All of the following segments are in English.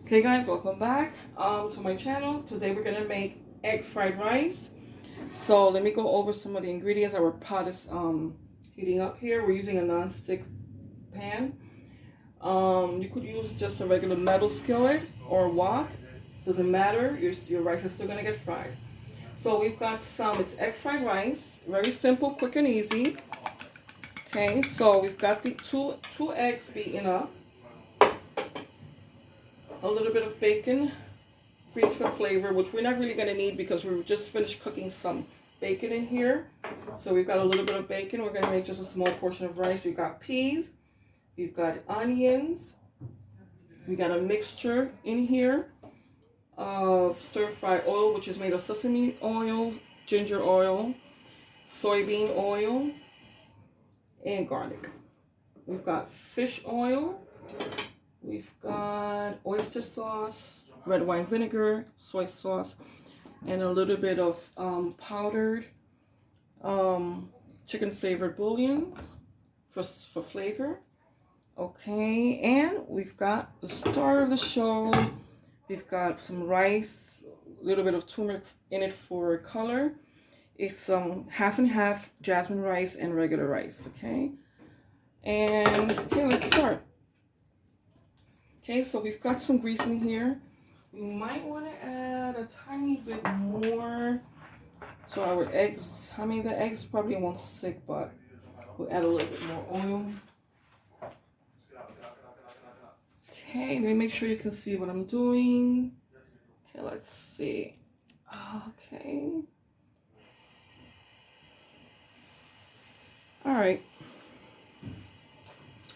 Okay guys, welcome back to my channel. Today we're gonna make egg fried rice. So let me go over some of the ingredients. Our pot is heating up here. We're using a non-stick pan. You could use just a regular metal skillet or wok. Doesn't matter, your rice is still gonna get fried. So we've got it's egg fried rice. Very simple, quick and easy. Okay, so we've got the two eggs beaten up. A little bit of bacon grease for flavor, which we're not really going to need because we just finished cooking some bacon in here. So we've got a little bit of bacon. We're going to make just a small portion of rice. We've got peas. We've got onions. We got a mixture in here of stir-fry oil, which is made of sesame oil, ginger oil, soybean oil, and garlic. We've got fish oil. We've got oyster sauce, red wine vinegar, soy sauce, and a little bit of powdered chicken flavored bouillon for flavor. Okay, and we've got the star of the show. We've got some rice, a little bit of turmeric in it for color. It's half and half jasmine rice and regular rice. Okay, and okay, let's start. Okay, so we've got some grease in here. We might want to add a tiny bit more to our eggs. I mean, the eggs probably won't stick, but we'll add a little bit more oil. Okay, let me make sure you can see what I'm doing. Okay, let's see. Okay. All right.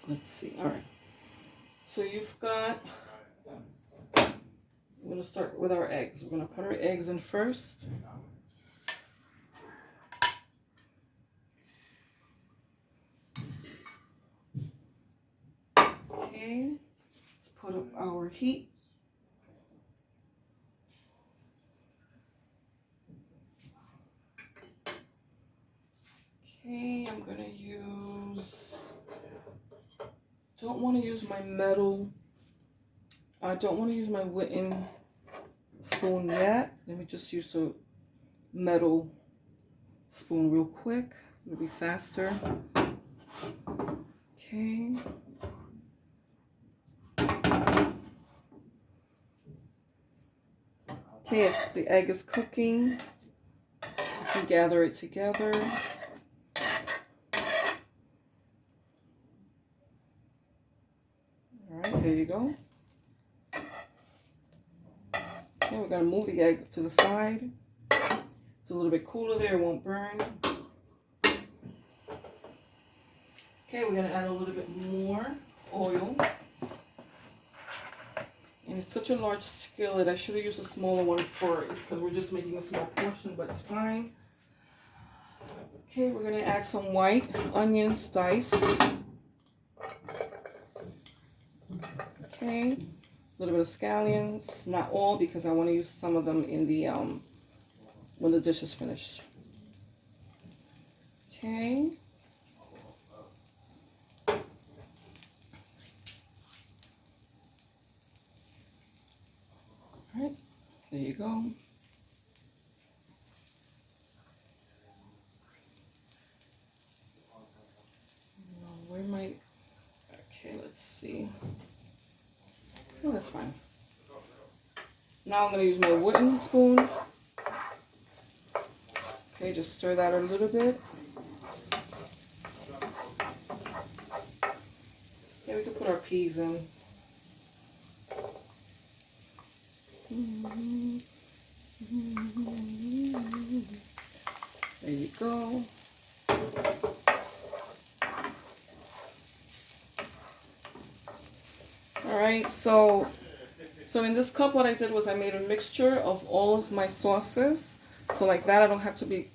Let's see. All right. So you've got, we're going to start with our eggs. We're going to put our eggs in first. Okay, let's put up our heat. Okay, I'm going to don't want to use my metal. I don't want to use my wooden spoon yet. Let me just use the metal spoon real quick. It'll be faster. Okay. Okay, as the egg is cooking, you can gather it together. There you go. Okay, we're going to move the egg to the side. It's a little bit cooler there, it won't burn. Okay, we're going to add a little bit more oil. And it's such a large skillet, I should have used a smaller one for it because we're just making a small portion, but it's fine. Okay, we're going to add some white onions diced. Okay, a little bit of scallions, not all because I want to use some of them in the when the dish is finished. Okay. All right, there you go. Where my, okay, let's see. Oh, that's fine. Now I'm going to use my wooden spoon. Okay, just stir that a little bit. Okay, we can put our peas in. There you go. Alright, so in this cup what I did was I made a mixture of all of my sauces. So like that I don't have to be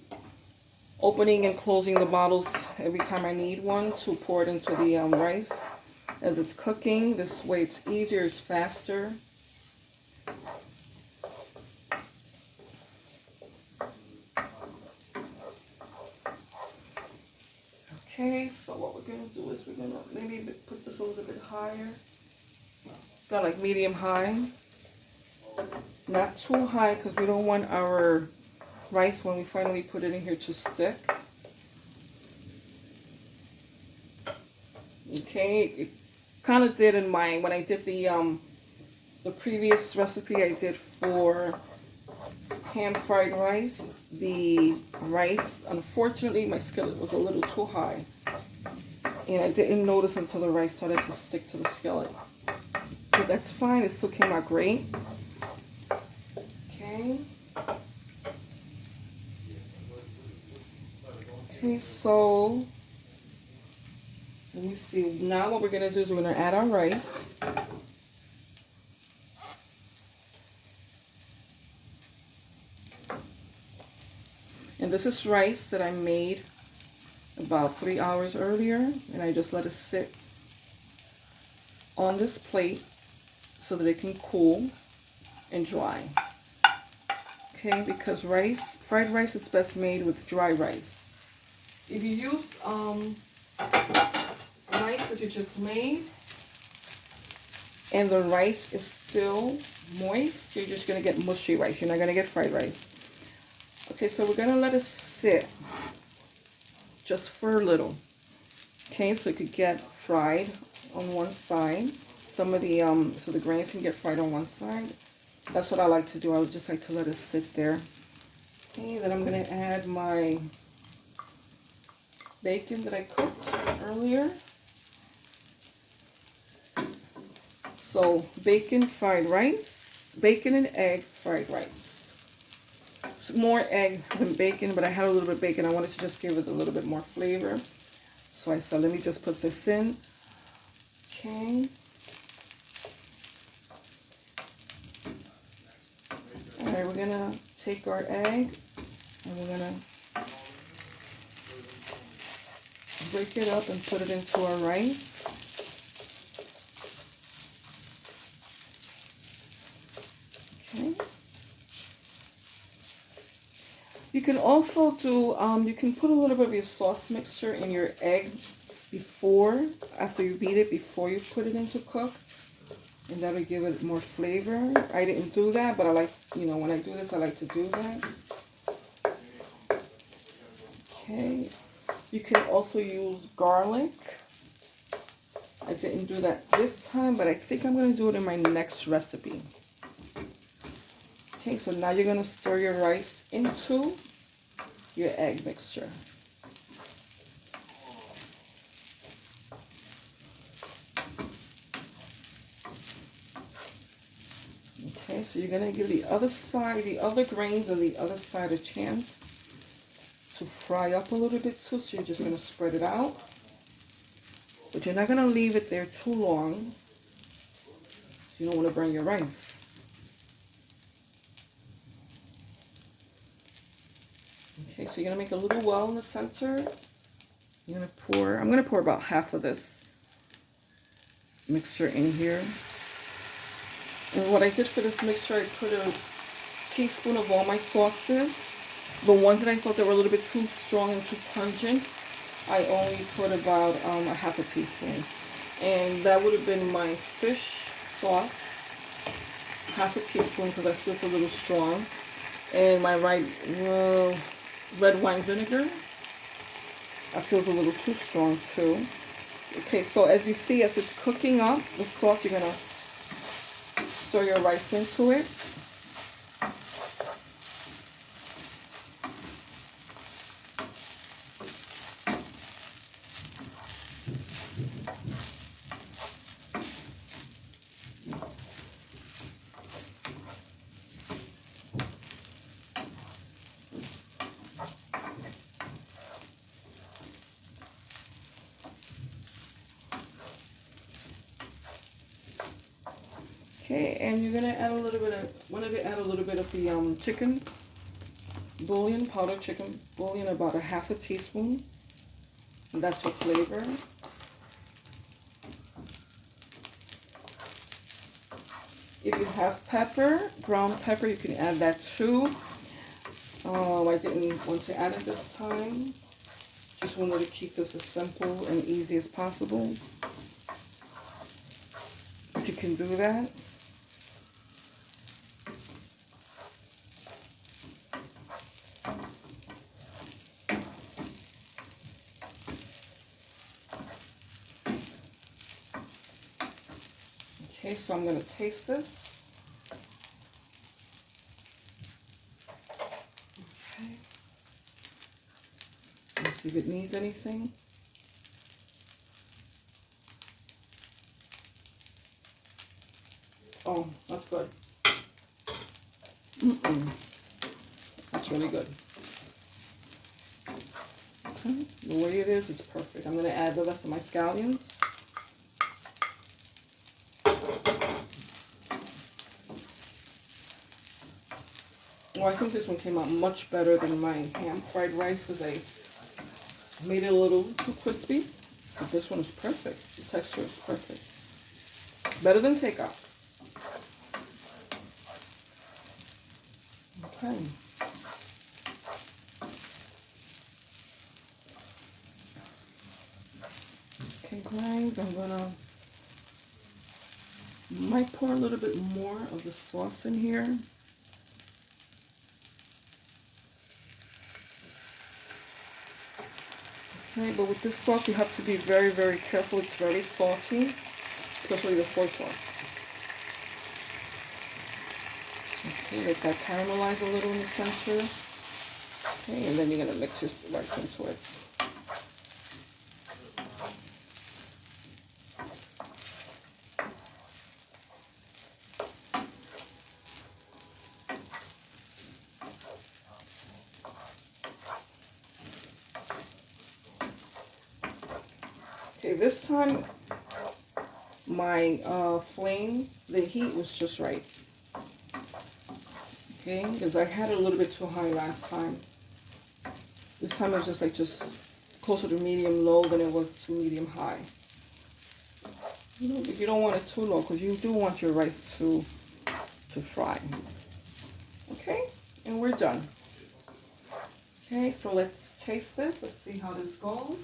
opening and closing the bottles every time I need one to pour it into the rice as it's cooking. This way it's easier, it's faster. Okay, so what we're going to do is we're going to maybe put this a little bit higher. Got like medium high. Not too high because we don't want our rice when we finally put it in here to stick. Okay, it kind of did in mine when I did the previous recipe I did for pan fried rice. The rice, unfortunately, my skillet was a little too high, and I didn't notice until the rice started to stick to the skillet. But that's fine, it still came out great. Okay. Okay, so let me see. Now what we're going to do is we're going to add our rice. And this is rice that I made about 3 hours earlier, and I just let it sit on this plate so that it can cool and dry. Okay, because fried rice is best made with dry rice. If you use rice that you just made and the rice is still moist, you're just going to get mushy rice. You're not going to get fried rice. Okay, so we're going to let it sit just for a little. Okay, so it could get fried on one side. Some of the, so the grains can get fried on one side. That's what I like to do. I would just like to let it sit there. Okay, then I'm going to add my bacon that I cooked earlier. So bacon fried rice, bacon and egg fried rice. It's more egg than bacon, but I had a little bit of bacon. I wanted to just give it a little bit more flavor. So I said, let me just put this in. Okay. All right, we're gonna take our egg and we're gonna break it up and put it into our rice. Okay. You can also do, you can put a little bit of your sauce mixture in your egg after you beat it, before you put it in to cook. And that'll give it more flavor. I didn't do that, but I like, when I do this, I like to do that. Okay. You can also use garlic. I didn't do that this time, but I think I'm going to do it in my next recipe. Okay, so now you're going to stir your rice into your egg mixture. Okay, so you're going to give the other side, the other grains on the other side a chance to fry up a little bit too. So you're just going to spread it out. But you're not going to leave it there too long. You don't want to burn your rice. Okay, so you're going to make a little well in the center. You're going to pour, I'm going to pour about half of this mixture in here. And what I did for this mixture, I put a teaspoon of all my sauces. The ones that I thought that were a little bit too strong and too pungent, I only put about a half a teaspoon. And that would have been my fish sauce, half a teaspoon, because I feel it's a little strong. And my red wine vinegar, I feel it's a little too strong too. Okay, so as you see, as it's cooking up, the sauce, you're going to stir your rice into it. Okay, and you're gonna add a little bit of the chicken bouillon, powdered chicken bouillon, about a half a teaspoon. And that's for flavor. If you have pepper, ground pepper, you can add that too. I didn't want to add it this time. Just wanted to keep this as simple and easy as possible. But you can do that. Okay, so I'm going to taste this. Okay. Let's see if it needs anything. Oh, that's good. That's really good. Okay. The way it is, it's perfect. I'm going to add the rest of my scallions. Well, I think this one came out much better than my ham fried rice because I made it a little too crispy. But this one is perfect. The texture is perfect. Better than takeout. Okay. Okay, guys, might pour a little bit more of the sauce in here. Okay, but with this sauce, you have to be very, very careful. It's very salty, especially the soy sauce. Okay, let that caramelize a little in the center. Okay, and then you're going to mix your rice into it. Okay, this time my flame, the heat was just right. Okay, because I had it a little bit too high last time. This time it was just closer to medium low than it was to medium high. But you don't want it too low because you do want your rice to fry. Okay, and we're done. Okay, so let's taste this. Let's see how this goes.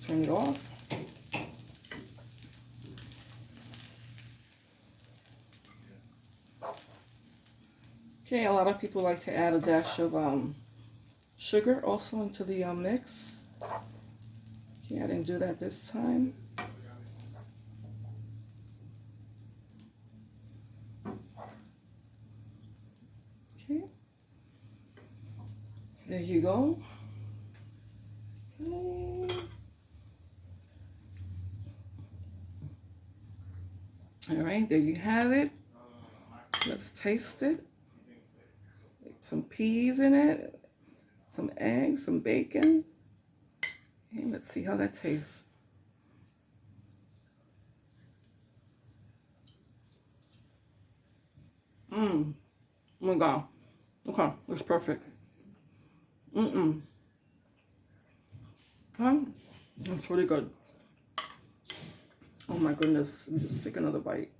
Turn it off. Okay, a lot of people like to add a dash of sugar also into the mix. Okay, I didn't do that this time. Okay, there you go. Okay. All right, there you have it. Let's taste it. Some peas in it, some eggs, some bacon. Okay, let's see how that tastes. Oh my God. Okay, that's perfect. Okay, that's really good. Oh my goodness, let me just take another bite.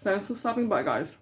Thanks for stopping by, guys.